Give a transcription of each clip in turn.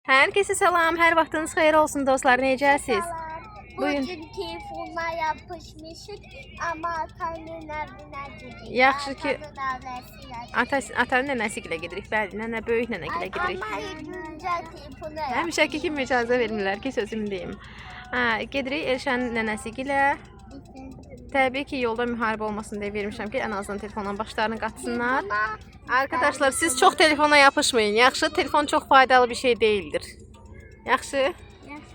Herkese selam, her vaxtınız xeyir olsun dostlar, necəsiz? Bugün telefonla yapışmışıq, amma atanın evinə gedirik. Yaxşı ki, atanın nənəsi gilə gedirik, bəli, nənə böyük nənə gilə gedirik. Amma güncə telefonu Həmişəki kimi icazə vermirlər ki, sözümü deyim. Gedirik Elşənin nənəsi gilə. Təbii ki, yolda müharibə olmasın deyə vermişəm ki, ən azından telefondan başlarını qatsınlar. Arkadaşlar, siz çox telefona yapışmayın. Yaxşı, telefon çox faydalı bir şey değildir. Yaxşı?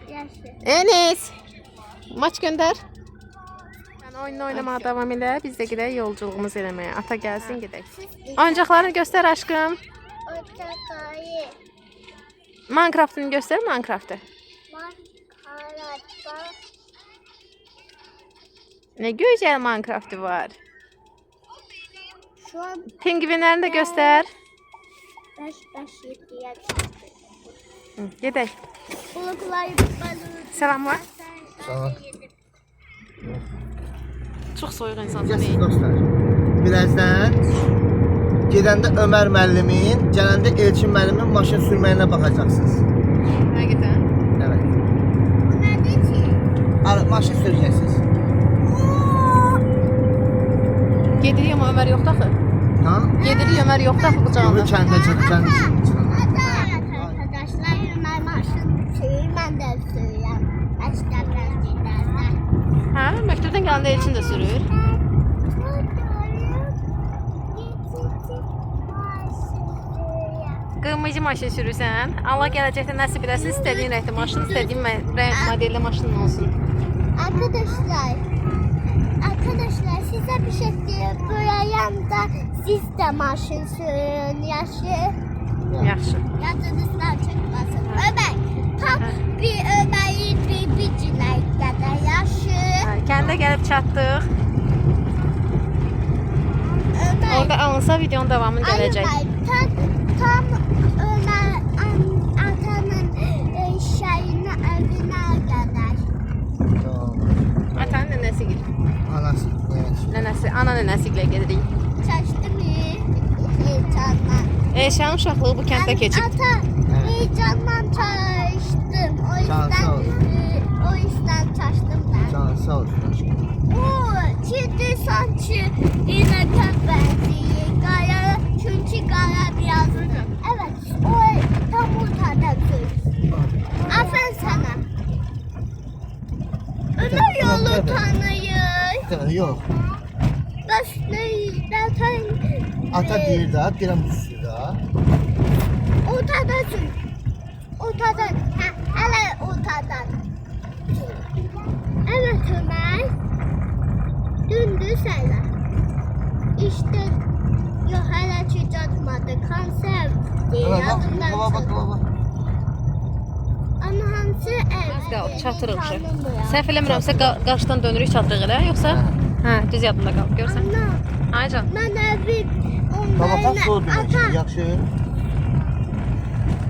Yaxşı. Enes, maç göndər. Sən oyununu oynamaya davam elə, biz də gedək yolculuğumuzu eləməyə. Ata gəlsin, gedək. Oyuncaqlarını göstər aşkım. Oyuncaqları. Minecraft'ını göstər, Minecraft'ı. Ne güzel Minecraft'ı var. Şu an Pingvinlerini de göster. 5-7 Gedək. Bulukları Selamlar. Sağ ol. Çox soyuq insan. Necəsiz dostlar? Birazdan gedəndə Ömər müəllimin, gələndə Elçin müəllimin maşın sürməyinə baxacaqsınız. Həqiqətən. Evet. Bu nədir ki? Maşın sürəcəksiniz. Gedirik ama Ömer yoxdur axı. Ha? Gedirik Ömer yoxdur axı qucağında. Bu kəndə kəndə. Arkadaşlar Ömer maşın sürüyor, ben de sürüyorum. Məktəbdən gedəndə. Hə, məktəbdən gələndə Elçin də sürür. Qırmızı maşın sürürsən. Allah gələcəkdə nəsib eləsin, istədiyin rəngdə maşın, istədiyin rəng modelli maşının olsun. Arkadaşlar size bir şey diyeyim. Buraya siz de maşın sürün. Yaşı. Yaxşı. Yadınızdan çıkmasın. Ömer. Tam bir Ömer'in bir cinayette yaşı. Kəndə gəlib çatdıq. Ömer. Orada alınsa videonun davamı gələcək. Tam Ömer atanın şeyini evine kadar. Atanın nənəsi gilir. Anası. Nənəsi, ana nənəsi ilə gedirik. Çaştı mı? Heyecandan. Elşanın uşaqlığı bu kənddə keçib. Ata heyecandan çalıştım. O yüzden çalıştım ben. Sağ ol. Şimdi sanki yine benziyor. Kaya, çünkü kaya biraz. Evet, o tam ortada söz. Aferin sana. Ömer yolu tanıyor. Yok. Zaten Ata deyir də, deyirəm düzdür də. ortadasın. Ortadan. Hele ortadan. Evet Ömer. Dümdüz hele. İşte yok hele çıkartmadı. Kanser diye yadımdan çıktı. Baba. Ama hamsi Az qaldı, evet. çatırıq. Səhv eləmirəmsə qarşıdan dönürük, çatırıq elə, yoxsa? Hə, düz yadımda qalıb, görsən. Ana, Ay can. ben evim Baba kaç soğuk onlarla demek ata. yaxşı.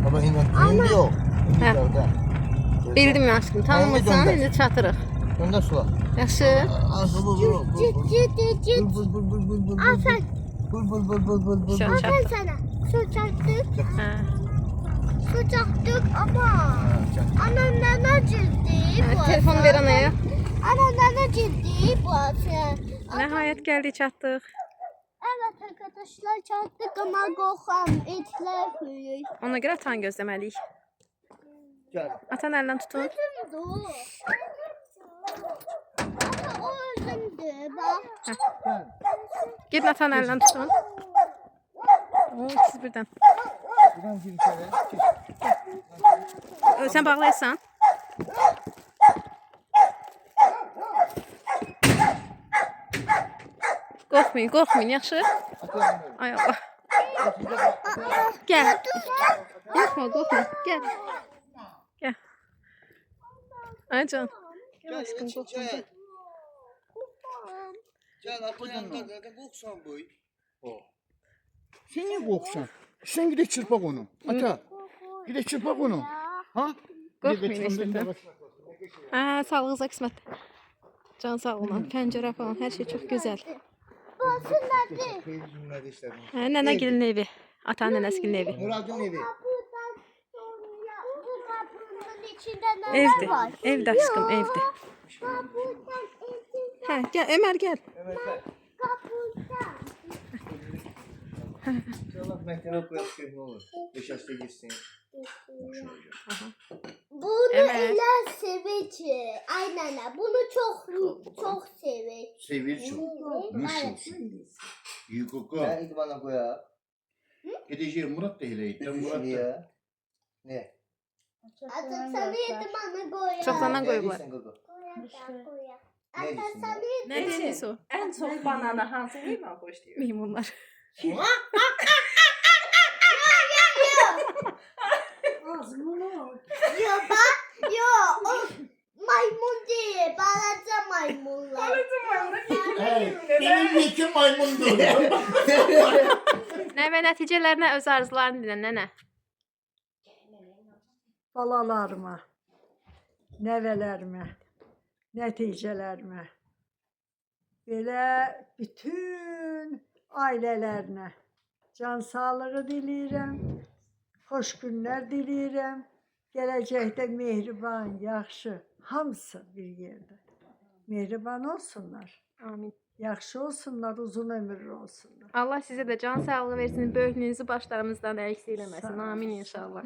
Baba indi yok. İndi Hə. orada. Bildim aşkım, tanımırsan, indi çatırıq. Gönder sular. Yaxşı. Cid. Aferin. Şöyle Aferin çatdıq. sana. Su çaktık. Hə. Su çaktık ama anam nana ciddi. Telefonu ver anaya. Anam nana ciddi bu atı. Nəhayət gəldik, çatdıq. Evet arkadaşlar çaktık ama korkam. İçler hürür. Ona görə atan gözləməliyik. Gel. Atan əlindən tutun. Özümdü o. Ata o özümdü bak. Gel. Gedin atan əlindən tutun. O, siz birdən. Buradan gir içeri. Sən bağlayırsan. Qorxmayın, yaxşı? Ay Allah. Gəl. Qorxma, gəl. Gəl. Ay can. Gəl aşkım, qorxma. Gel. Gel buradan nereden korksan bu? Sen niye korksan? Sen gidip çırpak onu. Ata. Gidip çırpak onu. Ha? Qorxmayın işte. Hə, sağlığınıza qismət. Can sağ olun. Pəncərə falan, hər şey çox gözəl. Burası nedir? Teyzimler işledim. Hə, nənə gilin evi. Atan nənəsi gilin evi. Murad'ın evi. Buradan sonra içinde neler Evde. var? Evde aşkım, evde. Kapıdan içinde Hə, gel Ömer gel. kapıdan. İnşallah məktəbə qoyaq ki, nə olur. 5 yaşda girsin. Bunu Evet. elə sevir ki. Aynen. Bunu çok sevir. Sevir çok. Nuş Yukoko. Mən idmana qoyaq. Gideceğim Murat da eləydi. Murat da. Niyə? Nə? Artık sana yedim ana koyar. Çoxdan qoyublar. Deyirsən, Qoqo? Koyar. Ne Artık diyorsun sana Nə deyirsən o? En çok bananı hansı yemem xoşlayır? Meymunlar. Yok bak. Yok. O maymun değil. Balaca maymunlar. Hey, benim yekim maymundu. Nə və nəticələrinə öz arzularını dinlə, nənə. Balalarıma, nəvələrimə, nəticələrimə, belə bütün ailələrinə can sağlığı diləyirəm, xoş günlər diləyirəm. Gələcəkdə mehriban, yaxşı, hamısı bir yerdə. Mehriban olsunlar, Amin. yaxşı olsunlar, uzun ömürlü olsunlar. Allah sizə də can sağlığı versin, böyüklüyünüzü başlarımızdan əksik eləməsin. Amin inşallah.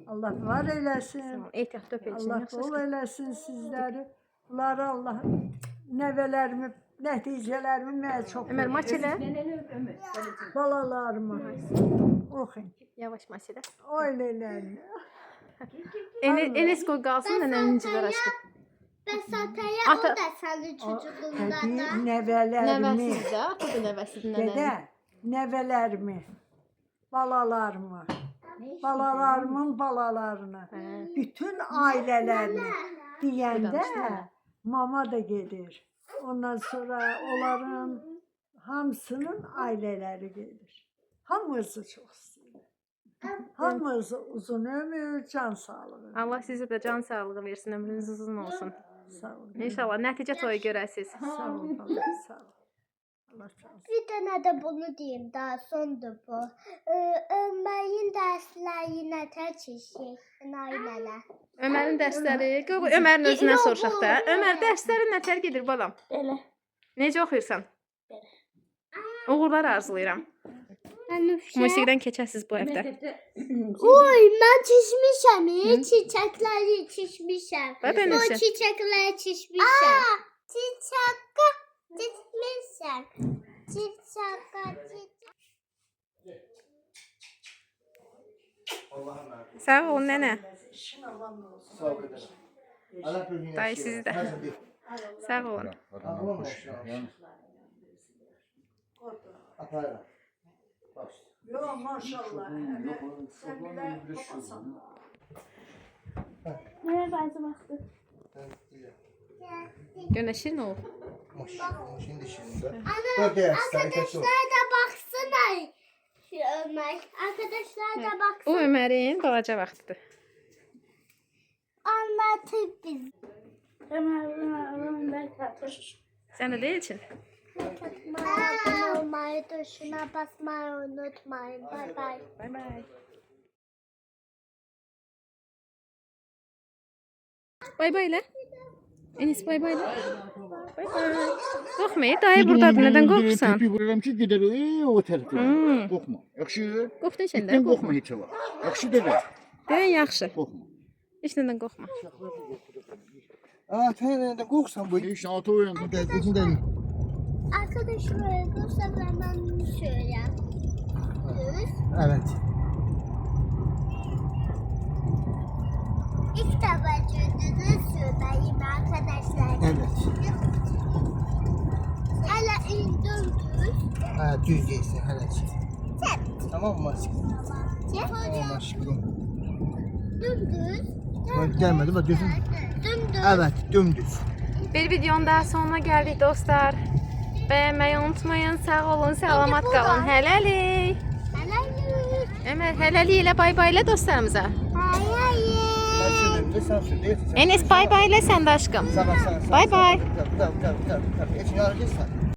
Allah var eləsin. Ehtiyat döp etsin. Allah bol eləsin sizləri. Bunları Allah nəvələrimi, nəticələrimi mənə çox Ömer maç elə. balalarımı oxuyun. Yavaş maç elə. Ailələrimi. Enes qoy qalsın nənənincilər aşkım. Besataya o Ata- da senin çocukluğunda Təbii da. nəvələrimi, Nəvəsiz də, ata da nəvəsiz dədə, nənənin. nəvələrimi, balalarımı, balalarımın balalarını, bütün ailələrini deyəndə mama da gedir. Ondan sonra onların hamısının ailələri gedir. Hamımızı çox istəyirəm. Hamımızı uzun ömür, can sağlığı. Allah sizə də can sağlığı versin, ömrünüz uzun olsun. Sağ olun. İnşallah nəticə toyu görəsiz. Sağ olun. Allah sağ olun. Allah sağ olsun. Bir tane de bunu diyeyim daha sondu bu. Ömer'in derslerine çeşit aileler. Ömərin dərsləri, qoy Ömərin özündən soruşaq da. Ömər dərslərin nətər gedir balam? Elə. Necə oxuyursan? Uğurlar arzulayıram. Musiqidən keçəsiz bu həftə. Oy ben çişmişim. Çiçekleri çişmişim. Bax ben O nəsə. çiçekleri çişmişim. Çiçek çişmişim. Çiçek Allah'a emanet. Sağ ol nənə. Sağ ol qədər. Allah böyüyünə. Dayı sizi də. Sağ olun. Ağlama olsun. Aparıram. Baş. Yo maşallah. Sen bile Güneşin ol. Şimdi şimdi. Bu dersler kaçıyor. da baksana. Şu Ömer. Arkadaşlar da O baksana. Ömərin balaca vaxtıdır. Anlatıp biz. Sən də deyilsin. Abone olmayı, tuşuna basmayı unutmayın. Bye bye. Bay bay. Bay bay elə. Enis bay bay elə. Bay bay. Qorxma, dayı burdadır. Nədən qorxursan? Tepi vururam ki gider o tərəfə. Hmm. Qorxma. Yaxşı. Qorxdun sən də. Sən qorxma heç vaxt. Yaxşı dedi. Deyən yaxşı. Qorxma. Heç nədən qorxma. Aa sen de korksan bu. İşte altı uyandı. Gözün de. Arkadaşlar bu sefer ben şöyle. Düz. Evet. İlk defa düzü söyleyeyim arkadaşlar. Evet. Hele indim düz. Ha düz değilsin hele. Tamam mı aşkım? Tamam aşkım. Dümdüz. Gelmedi bak düzün. Dümdüz. Evet dümdüz. Bir videonun daha sonuna gəldik dostlar. Bəyənməyi unutmayın. Sağ olun, salamat qalın. Hələlik. Hələlik. Ömər, hələlik elə bay bay elə dostlarımıza. Hələlik. Ben sürüyorum sen sür değilsin. Enes bay bay elə sən də aşkım. Sana. Bay bay. Tabii. Hiç yargıysan.